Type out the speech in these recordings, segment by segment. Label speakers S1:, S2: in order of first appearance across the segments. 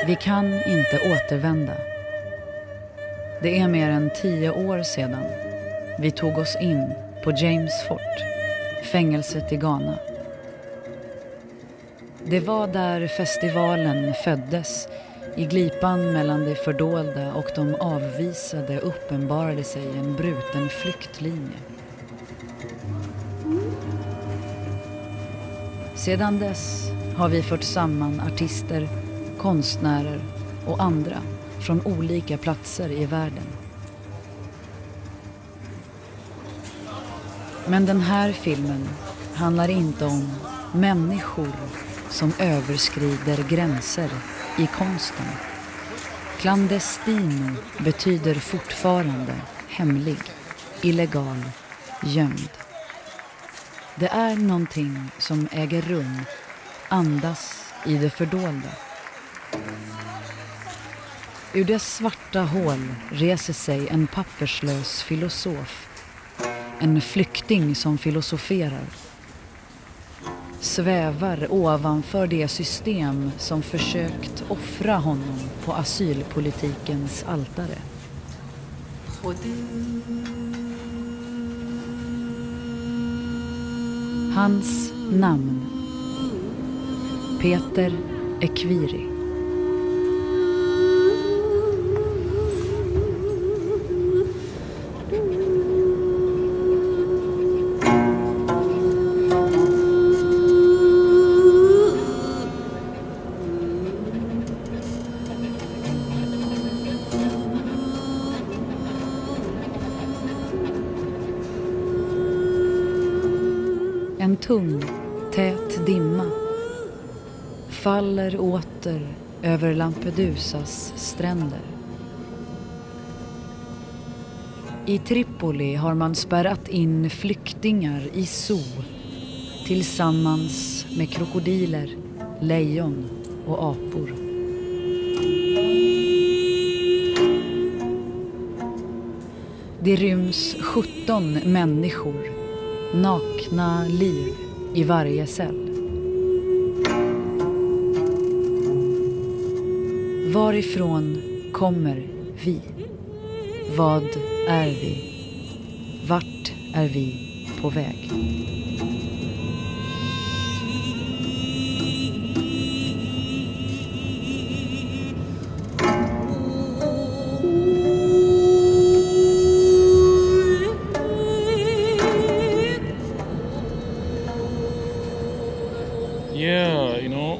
S1: Vi kan inte återvända. Det är mer än 10 år sedan vi tog oss in på James Fort, fängelset i Ghana. Det var där festivalen föddes. I glipan mellan det fördolda och de avvisade uppenbarade sig en bruten flyktlinje. Sedan dess har vi fört samman artister, konstnärer och andra från olika platser i världen. Men den här filmen handlar inte om människor som överskrider gränser i konsten. Clandestino betyder fortfarande hemlig, illegal, gömd. Det är någonting som äger rum, andas i det fördolda. Ur dess svarta hål reser sig en papperslös filosof. En flykting som filosoferar. Svävar ovanför det system som försökt offra honom på asylpolitikens altare. Hans namn: Peter Ekwiri. En tung, tät dimma faller åter över Lampedusas stränder. I Tripoli har man spärrat in flyktingar i zoo tillsammans med krokodiler, lejon och apor. Det ryms 17 människor, nakna liv i varje cell. Varifrån kommer vi? Vad är vi? Vart är vi på väg?
S2: Yeah,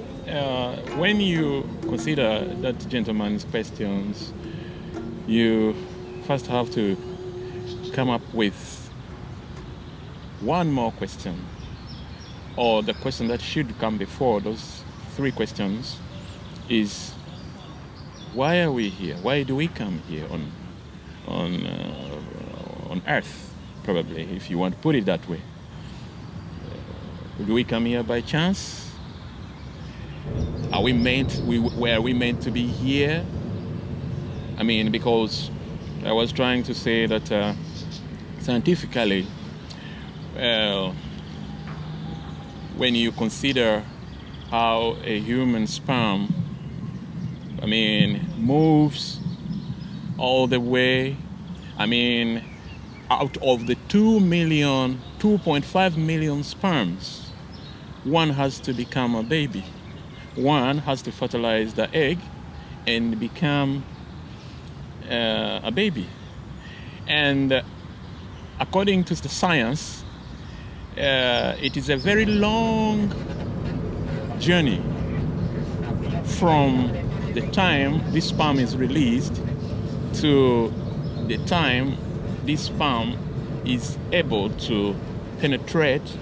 S2: when you consider that gentleman's questions, you first have to come up with one more question, or the question that should come before those 3 questions is, why are we here? Why do we come here on Earth, probably, if you want to put it that way? Do we come here by chance? Were we meant to be here? I mean, because I was trying to say that scientifically, when you consider how a human sperm moves all the way. Out of the 2.5 million sperms, one has to become a baby. One has to fertilize the egg and become a baby. And according to the science, it is a very long journey from the time this sperm is released to the time this sperm is able to penetrate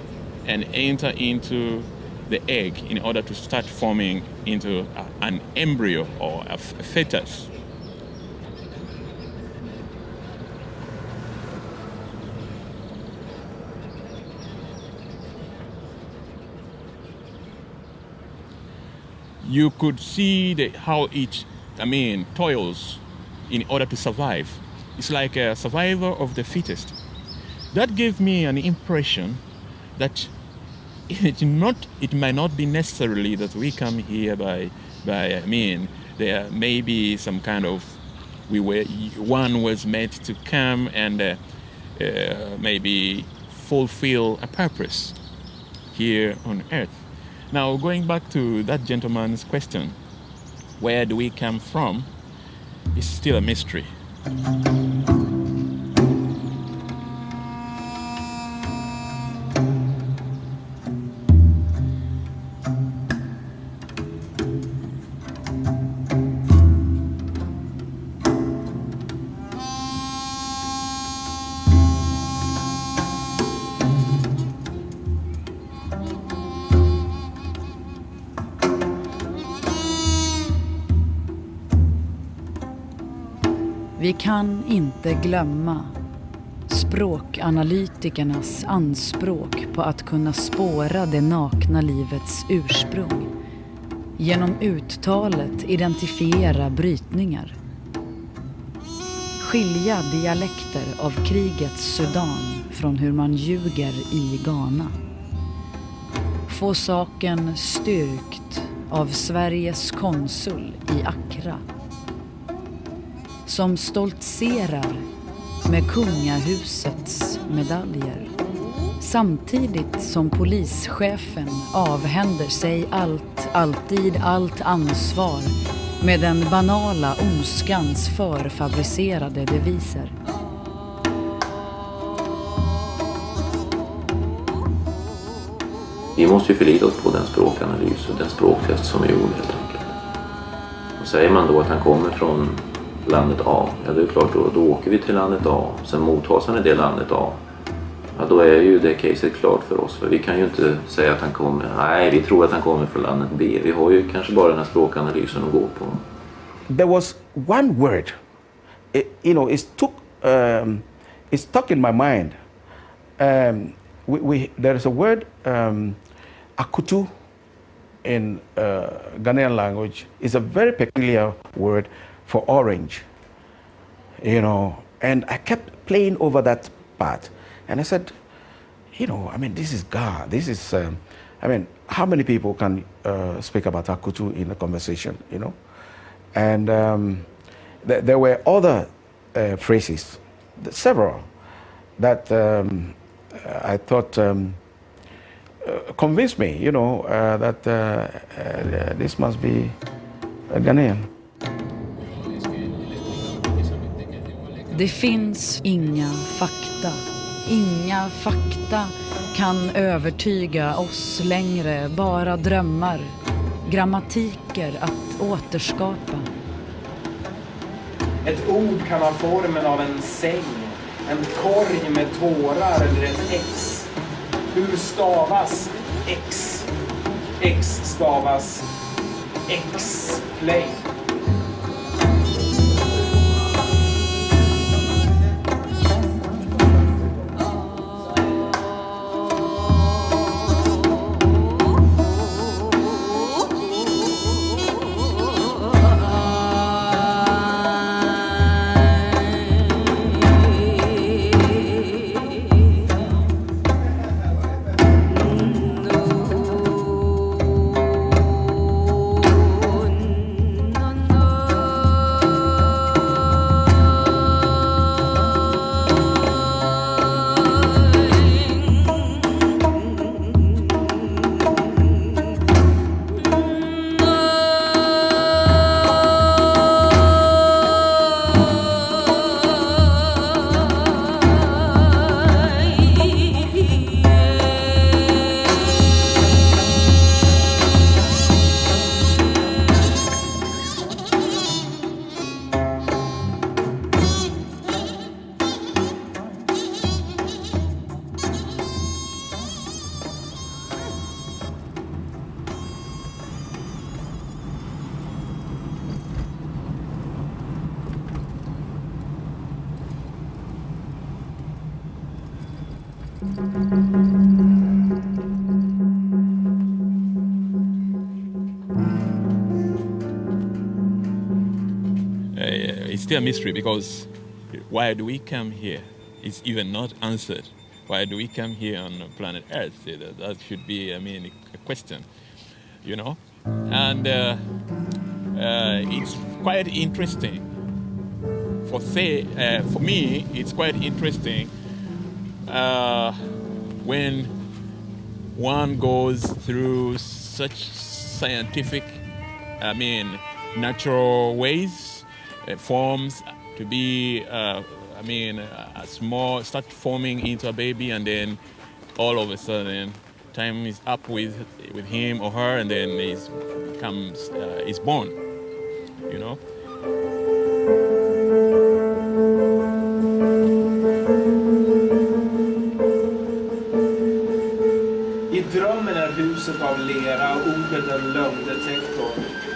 S2: and enter into the egg in order to start forming into an embryo or a fetus. You could see how it toils in order to survive. It's like a survival of the fittest. That gave me an impression that it might not be necessarily that we come here there may be some kind of one was meant to come and maybe fulfill a purpose here on earth. Now, going back to that gentleman's question, where do we come from? It's still a mystery.
S1: Vi kan inte glömma språkanalytikernas anspråk på att kunna spåra det nakna livets ursprung. Genom uttalet identifiera brytningar. Skilja dialekter av krigets Sudan från hur man ljuger i Ghana. Få saken styrkt av Sveriges konsul i Accra, som stoltserar med kungahusets medaljer, samtidigt som polischefen avhänder sig alltid allt ansvar med den banala ondskans förfabricerade deviser.
S3: Vi måste ju förlita oss på den språkanalys och den språktest som är gjord helt enkelt. Och säger man då att han kommer från landet A, ja det är klart då åker vi till landet A. Sen mottas han i det landet A. Ja då är ju det caset klart för oss. För vi kan ju inte säga att han kommer, nej vi tror att han kommer från landet B. Vi har ju kanske bara den här språkanalysen att gå på.
S4: There was one word, it's stuck in my mind. There is a word, akutu, in Ghanaian language. Is a very peculiar word for orange, and I kept playing over that part. And I said, this is God. This is, how many people can speak about akutu in a conversation, And there were other phrases, several, that I thought convinced me, that this must be a Ghanaian.
S1: Det finns inga fakta. Inga fakta kan övertyga oss längre, bara drömmar, grammatiker att återskapa.
S5: Ett ord kan ha formen av en säng, en korg med tårar eller ett X. Hur stavas X? X stavas X-play.
S2: It's still a mystery because why do we come here? It's even not answered. Why do we come here on planet Earth? That should be, a question, you know? And it's quite interesting. For me, it's quite interesting when one goes through such scientific, natural ways, forms to be, a small, start forming into a baby, and then all of a sudden, time is up with him or her, and then is born, you know.
S5: I drömmen är huset av lera och ordet en lögndetektor.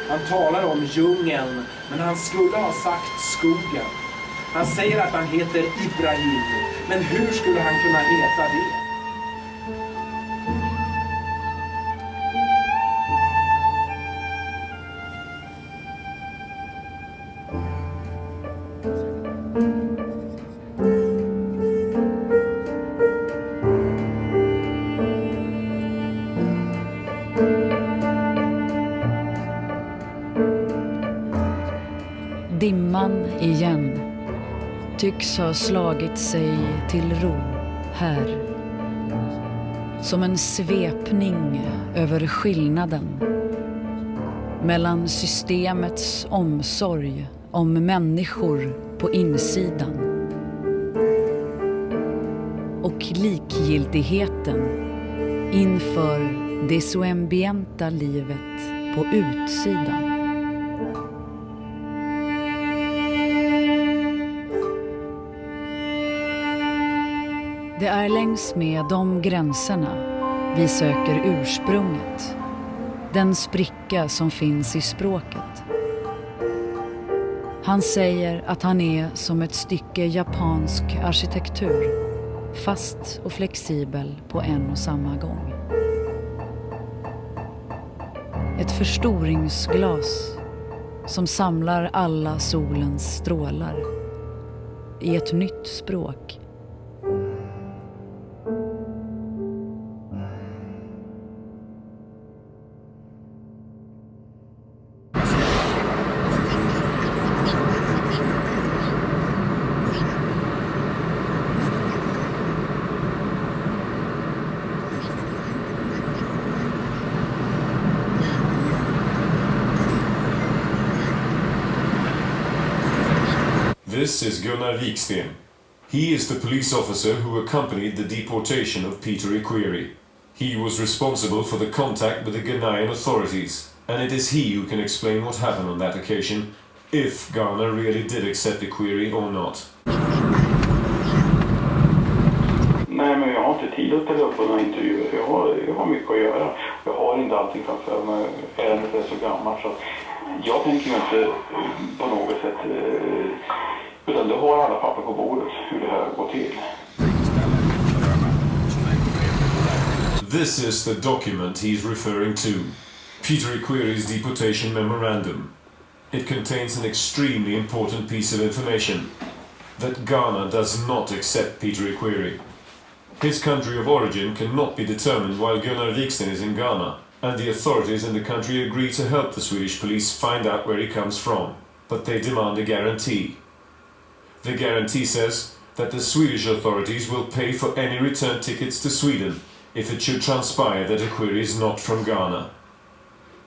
S5: Han talar om djungeln, men han skulle ha sagt skogen. Han säger att han heter Ibrahim, men hur skulle han kunna heta det?
S1: Dimman igen tycks ha slagit sig till ro här. Som en svepning över skillnaden mellan systemets omsorg om människor på insidan och likgiltigheten inför det zoambienta livet på utsidan. Det är längs med de gränserna vi söker ursprunget, den spricka som finns i språket. Han säger att han är som ett stycke japansk arkitektur, fast och flexibel på en och samma gång. Ett förstoringsglas som samlar alla solens strålar i ett nytt språk.
S6: This is Gunnar Viksten. He is the police officer who accompanied the deportation of Peter Iquiri. He was responsible for the contact with the Ghanaian authorities, and it is he who can explain what happened on that occasion, if Ghana really did accept Iquiri or not.
S7: Nej, men jag har inte tid att ställa upp på några intervjuer. Jag har mycket att göra. Jag har inte allting framför mig. Ärendet är så gammalt så jag tänker inte på något sätt. Utan du har alla papper på bordet hur det här går till.
S6: This is the document he's referring to. Peter Iquiri's deportation memorandum. It contains an extremely important piece of information. That Ghana does not accept Peter Iquiri. His country of origin cannot be determined while Gunnar Viksten is in Ghana, and the authorities in the country agree to help the Swedish police find out where he comes from, but they demand a guarantee. The guarantee says that the Swedish authorities will pay for any return tickets to Sweden if it should transpire that Iquiri is not from Ghana.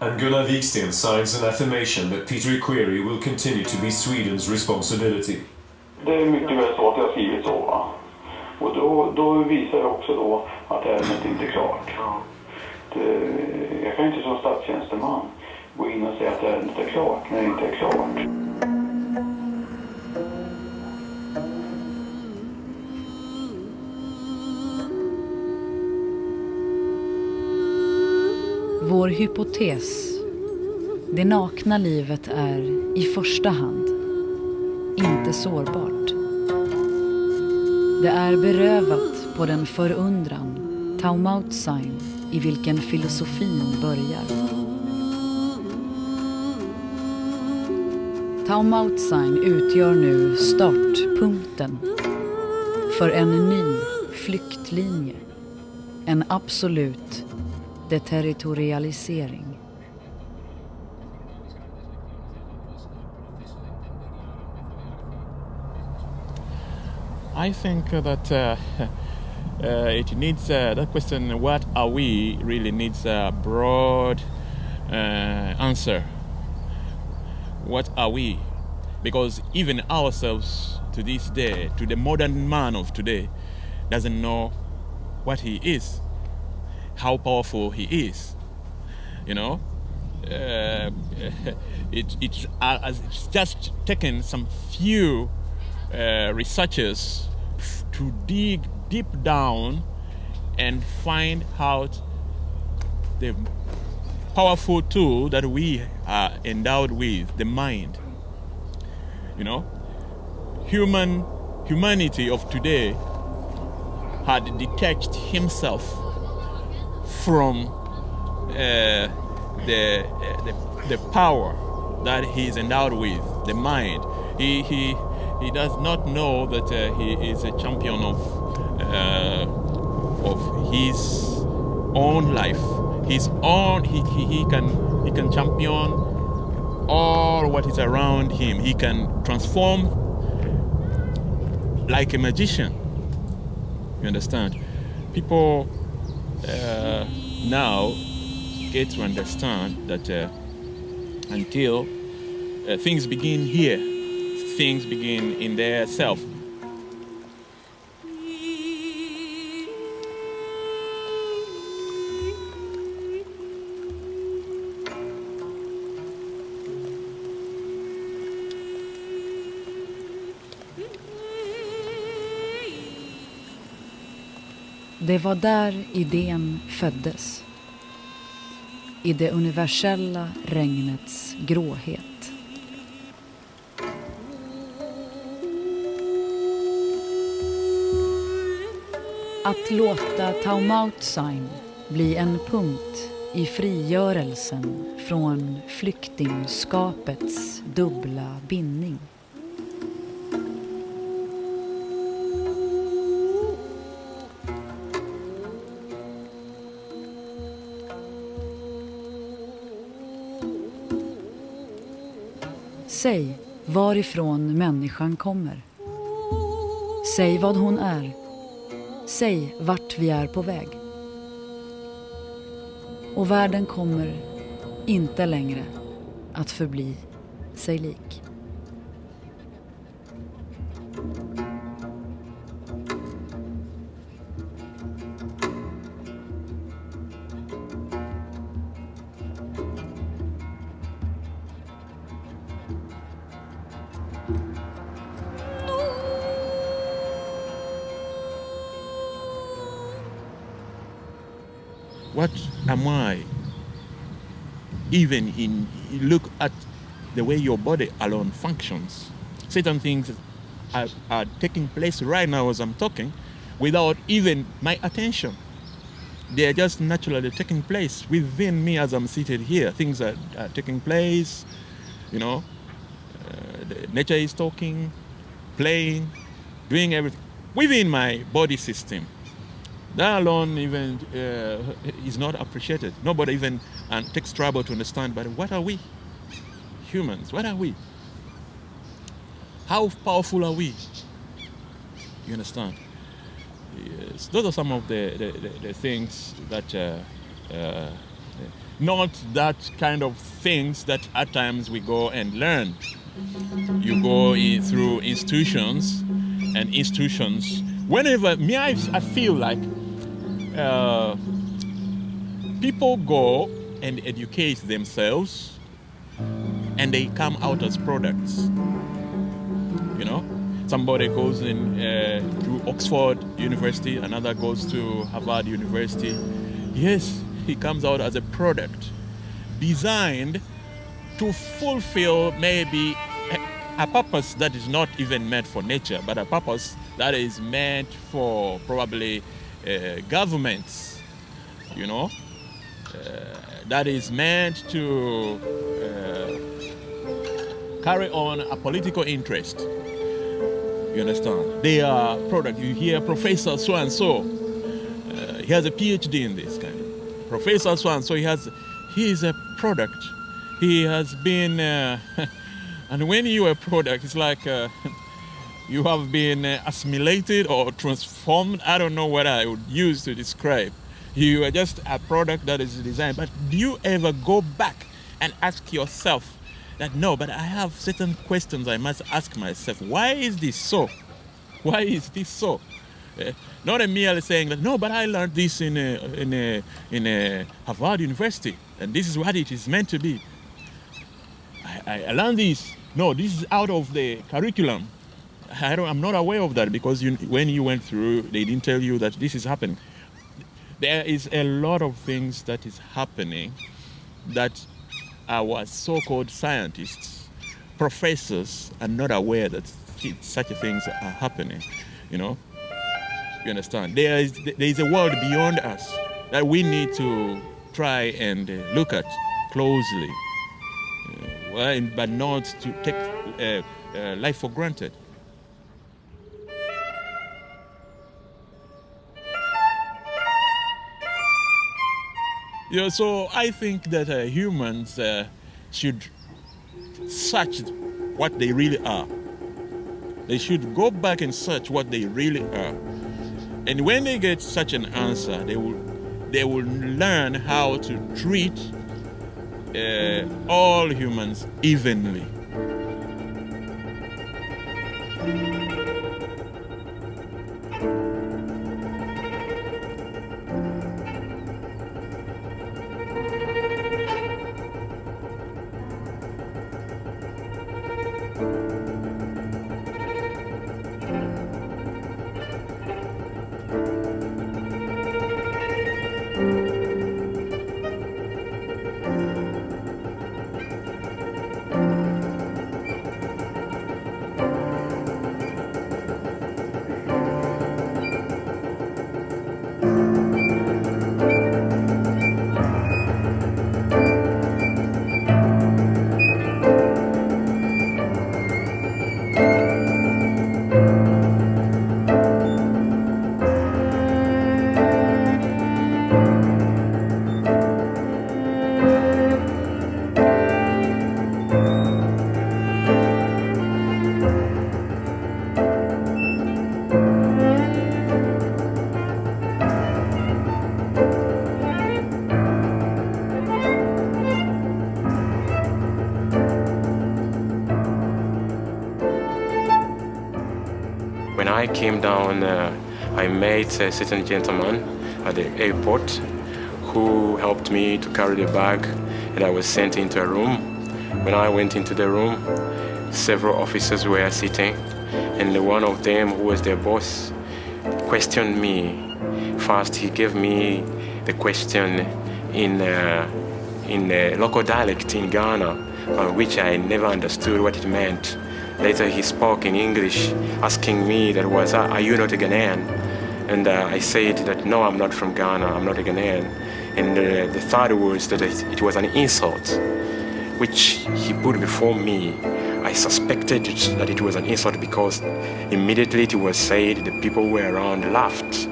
S6: And Gunnar Viksten signs an affirmation that Peter Iquiri will continue to be Sweden's responsibility.
S7: Det är mycket väl så att jag har skrivit så, va? Och då visar jag också då att ärendet inte är klart. Jag kan inte som statstjänsteman gå in och säga att ärendet är klart när det inte är klart.
S1: Vår hypotes, det nakna livet är i första hand inte sårbart. Det är berövat på den förundran, Thaumazein, i vilken filosofin börjar. Thaumazein utgör nu startpunkten för en ny flyktlinje, en absolut deterritorialisering.
S2: I think that it needs that question, what are we, really needs a broad answer. What are we? Because even ourselves to this day, to the modern man of today, doesn't know what he is, how powerful he is. You know, it's just taken some few researchers to dig deep down and find out the powerful tool that we are endowed with, the mind. You know, humanity of today had detached himself from the power that he is endowed with, the mind. He does not know that he is a champion of his own life. His own, he can champion all what is around him. He can transform like a magician. You understand? People now get to understand that until things begin here, things begin in their self.
S1: Det var där idén föddes. I det universella regnets gråhet. Att låta Thaumazein bli en punkt i frigörelsen från flyktingskapets dubbla bindning. Säg varifrån människan kommer. Säg vad hon är. Säg vart vi är på väg. Och världen kommer inte längre att förbli sig lik.
S2: What am I? Even in, look at the way your body alone functions. Certain things are taking place right now as I'm talking without even my attention. They are just naturally taking place within me as I'm seated here. Things are taking place, you know. The nature is talking, playing, doing everything within my body system. That alone even is not appreciated. Nobody even takes trouble to understand, but what are we? Humans, what are we? How powerful are we? You understand? Yes, those are some of the things that, not that kind of things that at times we go and learn. You go through institutions, and institutions, whenever, I feel like people go and educate themselves and they come out as products. You know, somebody goes in to Oxford University, another goes to Harvard University. Yes, he comes out as a product designed to fulfill maybe a purpose that is not even meant for nature, but a purpose that is meant for probably governments, you know, that is meant to carry on a political interest. You understand? They are product. You hear Professor so-and-so, he has a PhD in this kind of. Professor so-and-so, he is a product. He has been, and when you are a product, it's like you have been assimilated or transformed. I don't know what I would use to describe. You are just a product that is designed. But do you ever go back and ask yourself that, no, but I have certain questions I must ask myself. Why is this so? Why is this so? Not merely saying that, no, but I learned this in Harvard University, and this is what it is meant to be. I learned this. No, this is out of the curriculum. I'm not aware of that because when you went through, they didn't tell you that this is happening. There is a lot of things that is happening that our so-called scientists, professors are not aware that such things are happening, you know. You understand? There is a world beyond us that we need to try and look at closely, but not to take life for granted. You know, so I think that humans should search what they really are. They should go back and search what they really are. And when they get such an answer, they will learn how to treat all humans evenly.
S8: When I came down, I met a certain gentleman at the airport who helped me to carry the bag, and I was sent into a room. When I went into the room, several officers were sitting, and one of them, who was their boss, questioned me. First, he gave me the question in local dialect in Ghana, which I never understood what it meant. Later he spoke in English, asking me that are you not a Ghanaian? And I said that no, I'm not from Ghana, I'm not a Ghanaian. And the third was that it was an insult, which he put before me. I suspected that it was an insult because immediately it was said, the people who were around laughed.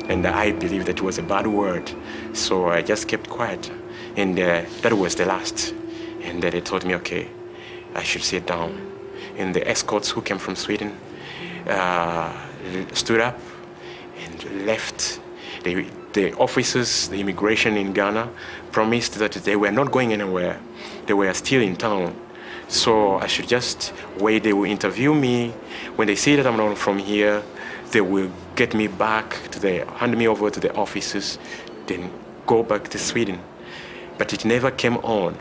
S8: And I believed that it was a bad word. So I just kept quiet. And that was the last. And they told me, okay, I should sit down. And the escorts who came from Sweden stood up and left. The officers, the immigration in Ghana, promised that they were not going anywhere. They were still in town. So I should just wait. They will interview me. When they see that I'm not from here, they will get me back, hand me over to the officers, then go back to Sweden. But it never came on.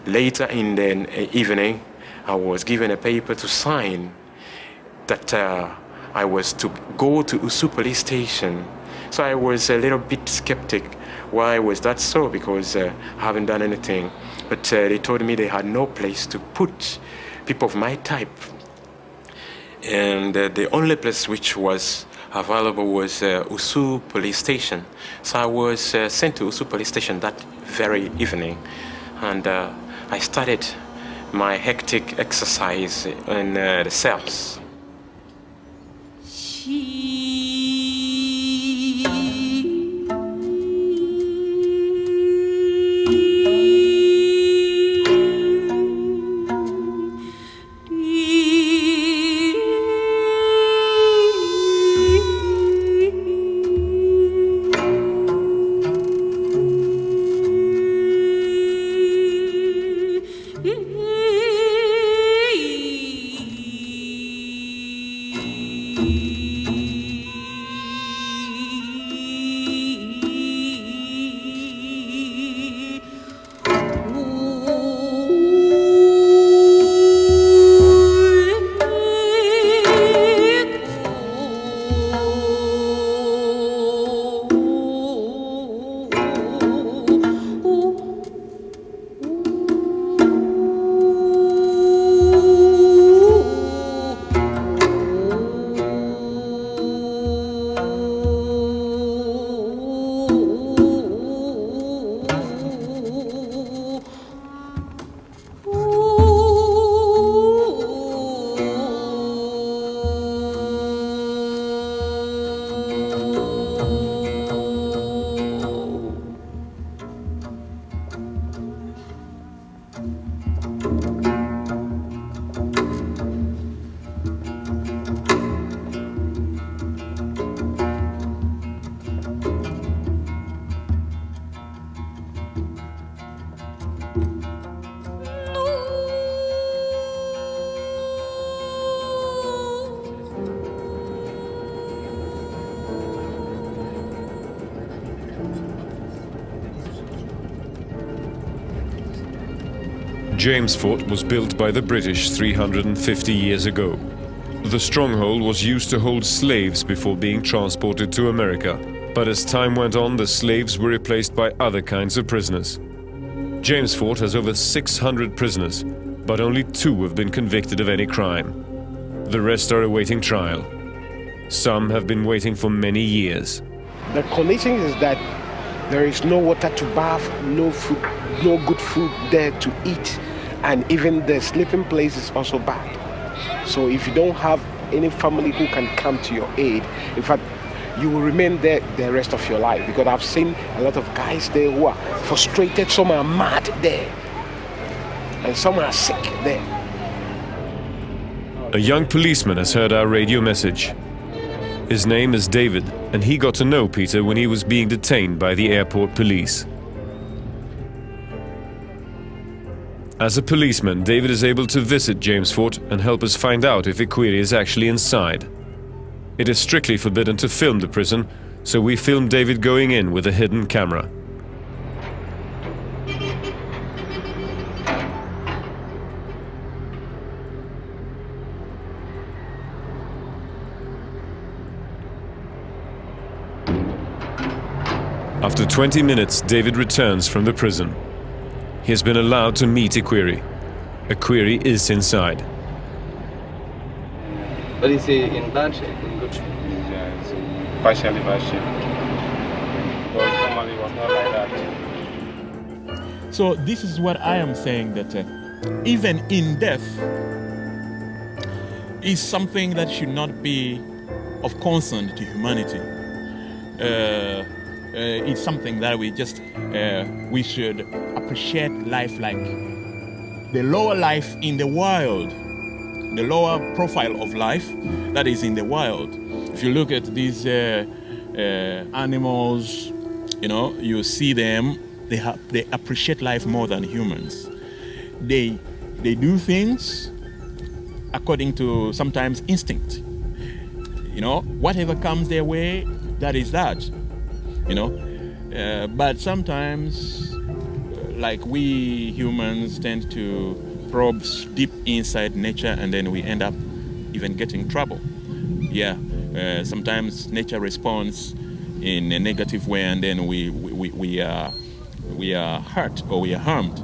S8: Later in the evening, I was given a paper to sign that I was to go to Usu police station. So I was a little bit skeptic. Why was that so? Because I haven't done anything. But they told me they had no place to put people of my type. And the only place which was available was Usu police station. So I was sent to Usu police station that very evening, and I started my hectic exercise in the cells.
S6: James Fort was built by the British 350 years ago. The stronghold was used to hold slaves before being transported to America. But as time went on, the slaves were replaced by other kinds of prisoners. James Fort has over 600 prisoners, but only 2 have been convicted of any crime. The rest are awaiting trial. Some have been waiting for many years.
S9: The condition is that there is no water to bath, no food, no good food there to eat, and even the sleeping place is also bad. So if you don't have any family who can come to your aid, in fact, you will remain there the rest of your life, because I've seen a lot of guys there who are frustrated, some are mad there, and some are sick there.
S6: A young policeman has heard our radio message. His name is David, and he got to know Peter when he was being detained by the airport police. As a policeman, David is able to visit James Fort and help us find out if Ikwiri is actually inside. It is strictly forbidden to film the prison, so we filmed David going in with a hidden camera. After 20 minutes, David returns from the prison. He has been allowed to meet Ikwiri. Ikwiri is inside.
S10: But is he in bad shape? In good shape?
S11: Yeah, it's partially bad shape. Because normally it was not like that.
S2: So this is what I am saying, that even in death is something that should not be of concern to humanity. It's something that we should appreciate life like the lower life in the wild, the lower profile of life that is in the wild. If you look at these animals, you see them, they appreciate life more than humans. They do things according to sometimes instinct. Whatever comes their way, that is that. But sometimes, like we humans tend to probe deep inside nature, and then we end up even getting trouble. Sometimes nature responds in a negative way, and then we are hurt or we are harmed.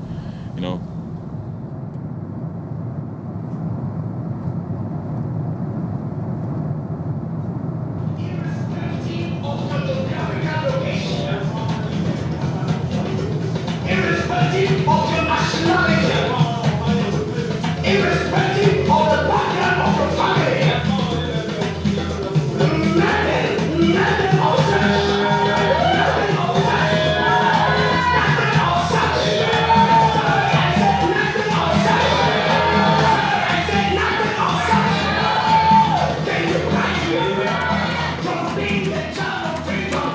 S12: irrespective of the background of your family. Nothing of such. Nothing of such. Nothing of such. I said nothing of such. I said nothing of such. Can you imagine from being a child of freedom?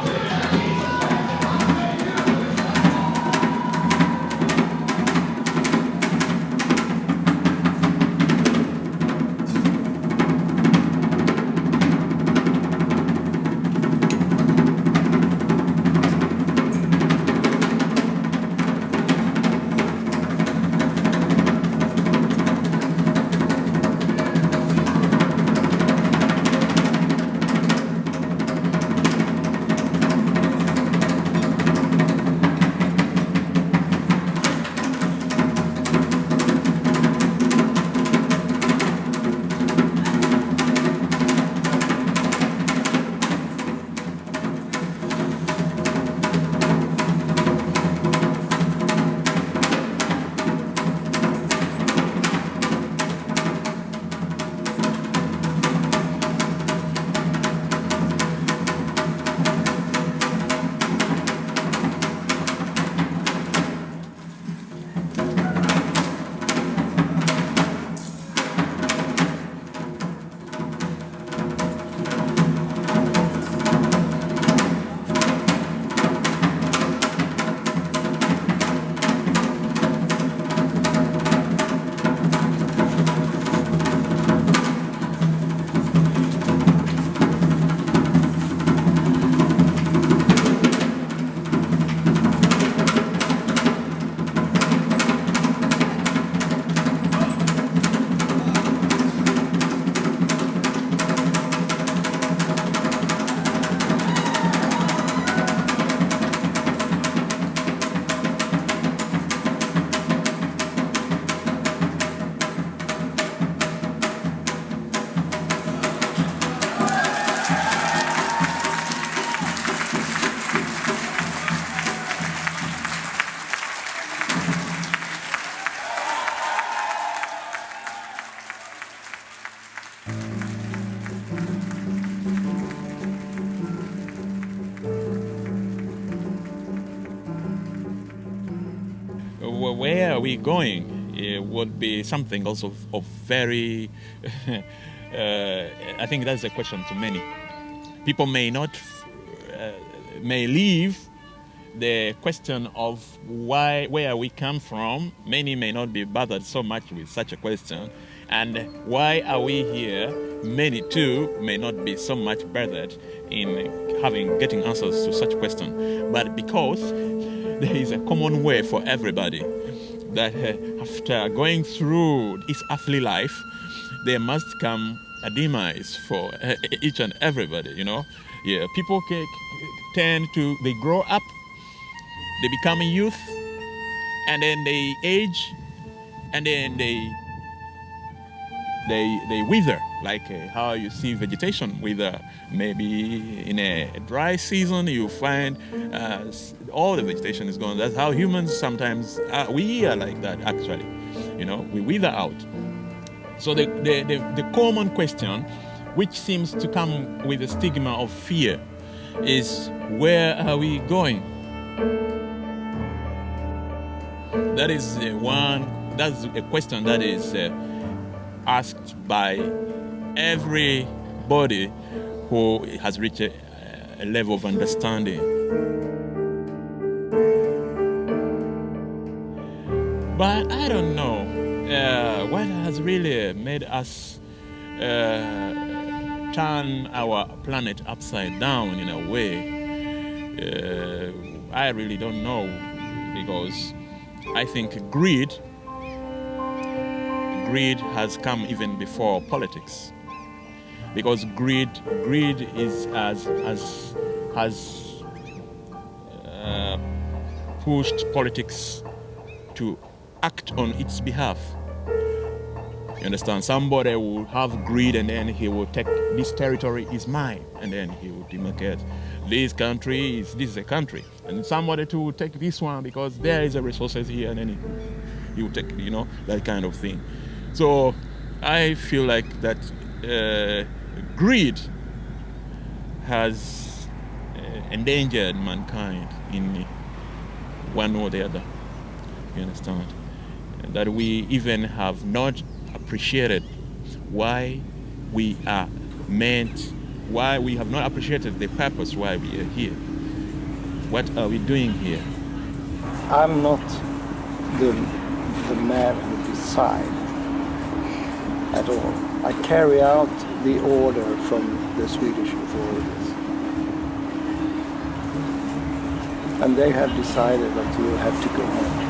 S2: Where are we going? It would be something also of very. I think that's a question to many. People may not, may leave the question of where we come from. Many may not be bothered so much with such a question, and why are we here? Many too may not be so much bothered in getting answers to such question, but because there is a common way for everybody that after going through this earthly life, there must come a demise for each and everybody, you know. Yeah, people they grow up, they become youth, and then they age, and then they wither, like how you see vegetation wither. Maybe in a dry season you find all the vegetation is gone. That's how humans sometimes we are like that, actually, you know, we wither out. So the common question, which seems to come with the stigma of fear, is where are we going? That's a question that is asked by everybody who has reached a level of understanding. But I don't know what has really made us turn our planet upside down in a way. I really don't know, because I think greed has come even before politics, because greed has pushed politics to act on its behalf. You understand? Somebody will have greed, and then he will take, this territory is mine, and then he will demarcate this is a country, and somebody too will take this one because there is a resources here, and then he will take, you know, that kind of thing. So I feel like that greed has endangered mankind in one or the other. You understand? That we even have not appreciated why we are meant, why we have not appreciated the purpose why we are here. What are we doing here?
S13: I'm not the man who decides at all. I carry out the order from the Swedish authorities. And they have decided that you have to go home.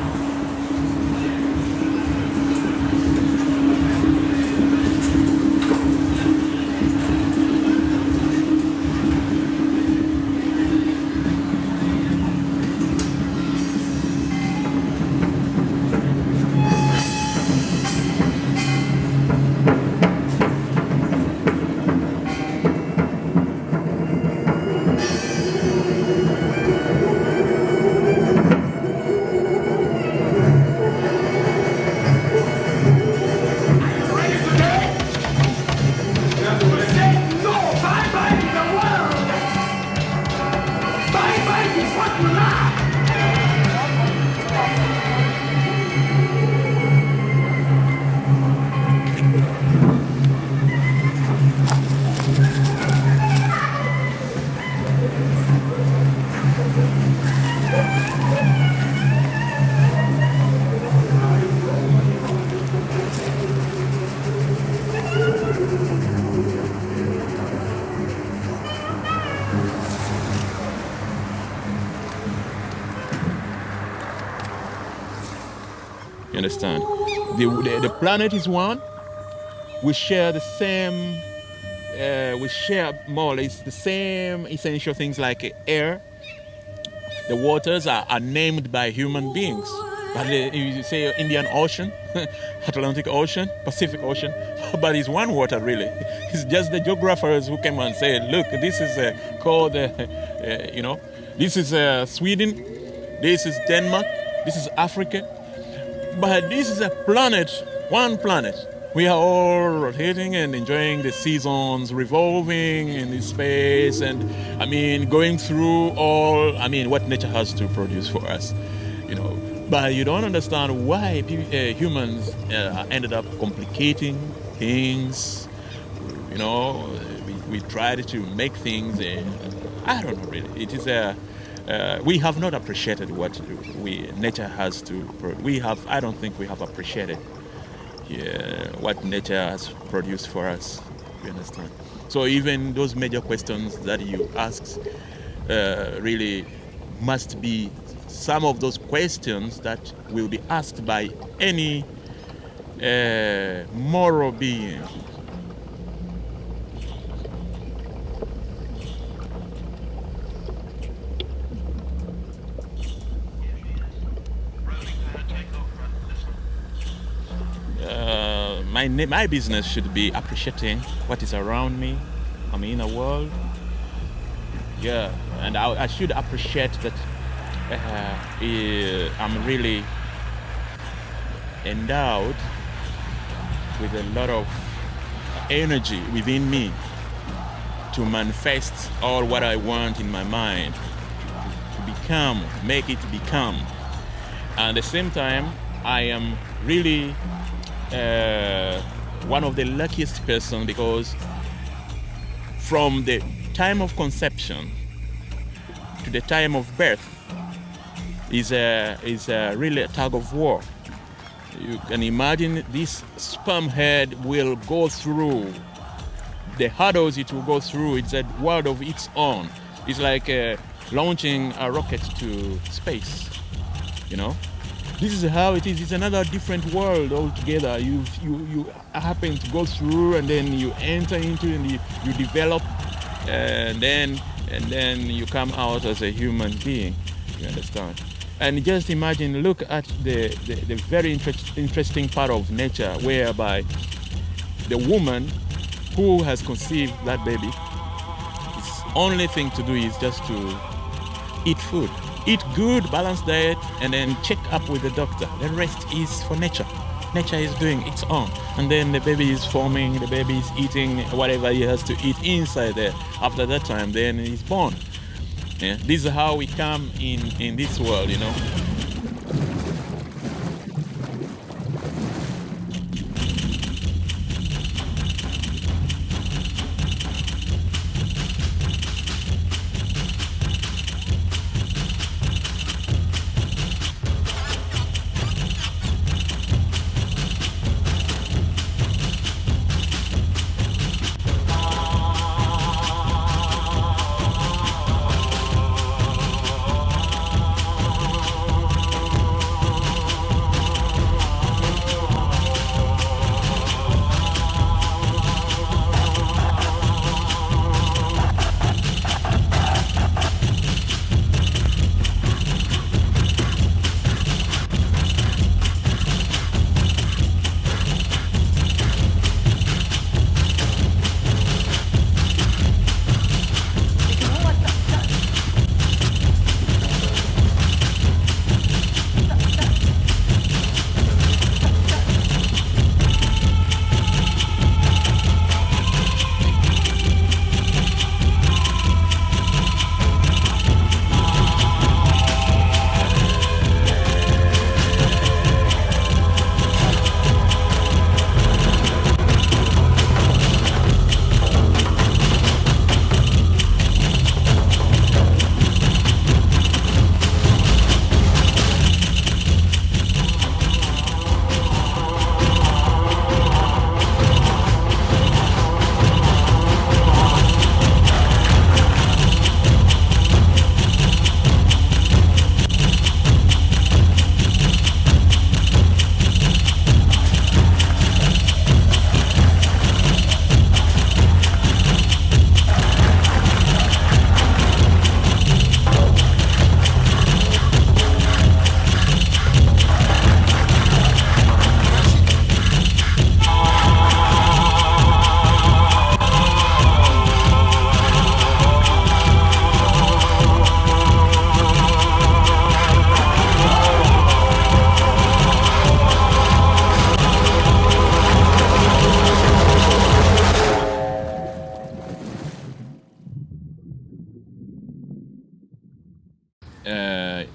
S2: You understand? The planet is one. We share the same, we share more or less the same essential things like air. The waters are named by human beings. But you say Indian Ocean, Atlantic Ocean, Pacific Ocean, but it's one water really. It's just the geographers who came and said, look, this is called, this is Sweden, this is Denmark, this is Africa. But this is a planet, one planet. We are all rotating and enjoying the seasons, revolving in this space, and going through all, what nature has to produce for us, But you don't understand why humans ended up complicating things. We tried to make things. I don't know really. It is we have not appreciated what nature has to. I don't think we have appreciated what nature has produced for us. You understand? So even those major questions that you ask really must be some of those questions that will be asked by any moral being. My business should be appreciating what is around me. I'm in a world. Yeah, and I should appreciate that I'm really endowed with a lot of energy within me to manifest all what I want in my mind, to become, make it become. And at the same time, I am really one of the luckiest person because from the time of conception to the time of birth is really a tug of war. You can imagine this sperm head will go through the hurdles it will go through. It's a world of its own. It's like launching a rocket to space, This is how it is. It's another different world altogether. You happen to go through, and then you enter into, and you develop, and then you come out as a human being. You understand? And just imagine, look at the very interesting part of nature, whereby the woman who has conceived that baby, its only thing to do is just to eat food. Eat good, balanced diet, and then check up with the doctor. The rest is for nature. nature is doing its own. And then the baby is forming, the baby is eating whatever he has to eat inside there. After that time, then he's born. Yeah? This is how we come in this world, you know.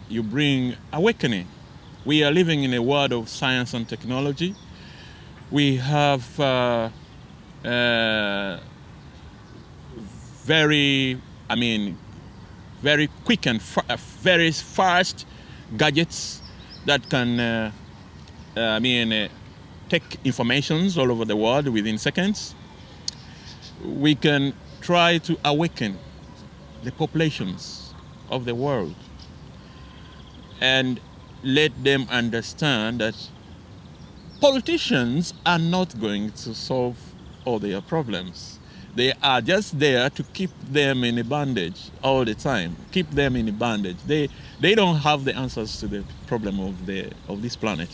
S2: You bring awakening. We are living in a world of science and technology. We have very quick and very fast gadgets that can take informations all over the world within seconds. We can try to awaken the populations of the world and let them understand that politicians are not going to solve all their problems. They are just there to keep them in a bondage all the time, keep them in a bondage. They don't have the answers to the problem of this planet.